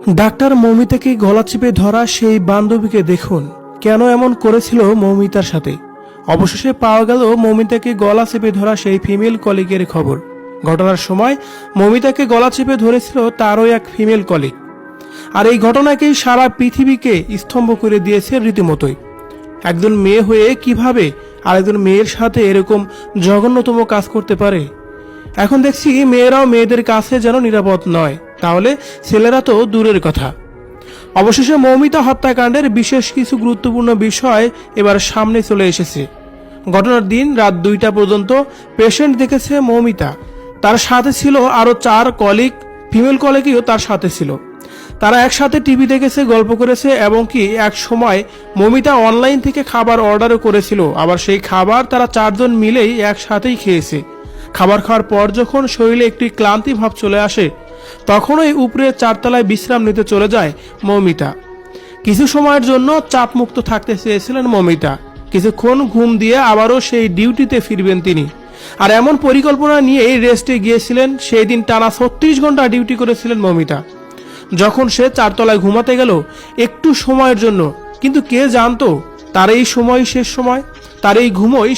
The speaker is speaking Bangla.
ডাক্তার মৌমিতাকে গলা চেপে ধরা সেই বান্ধবীকে দেখুন কেন এমন করেছিল মৌমিতার সাথে। অবশেষে পাওয়া গেল মৌমিতাকে গলা চেপে ধরা সেই ফিমেল কলিগের খবর। ঘটনার সময় মৌমিতাকে গলা চেপে ধরেছিল তারও এক ফিমেল কলিগ। আর এই ঘটনাকেই সারা পৃথিবীকে স্তম্ভ করে দিয়েছে রীতিমতোই। একজন মেয়ে হয়ে কিভাবে আরেকজন মেয়ের সাথে এরকম জঘন্যতম কাজ করতে পারে। এখন দেখছি মেয়েরাও মেয়েদের কাছে যেন নিরাপদ নয়, তাহলে ছেলেরা তো দূরের কথা। অবশেষে মৌমিতা হত্যাকাণ্ডের বিশেষ কিছু গুরুত্বপূর্ণ বিষয় এবার সামনে চলে এসেছে। ঘটনার দিন রাত 2টা পর্যন্ত পেশেন্ট দেখেছে মৌমিতা। তার সাথে ছিল আরও 4 কলিগ, ফিমেল কলিগও তার সাথে ছিল। তারা একসাথে টিভি দেখেছে, গল্প করেছে, এবং কি এক সময় মৌমিতা অনলাইন থেকে খাবার অর্ডারও করেছিল। আবার সেই খাবার তারা 4 জন মিলেই একসাথেই খেয়েছে। খাবার খাওয়ার পর যখন শরীরে একটি ক্লান্তি ভাব চলে আসে, তখনই উপরে 4 তলায় বিশ্রাম নিতে চলে যায় মৌমিতা। কিছু সময়ের জন্য চাপমুক্ত থাকতে চেয়েছিলেন মৌমিতা। কিছুক্ষণ ঘুম দিয়ে আবারও সেই ডিউটিতে ফিরবেন তিনি। আর এমন পরিকল্পনা নিয়েই রেস্টে গিয়েছিলেন। সেই দিন টানা 36 ঘন্টা ডিউটি করেছিলেন মৌমিতা। যখন সে 4 তলায় ঘুমাতে গেল একটু সময়ের জন্য, কিন্তু কে জানতো তার এই সময় শেষ সময়, তার এই ঘুমোই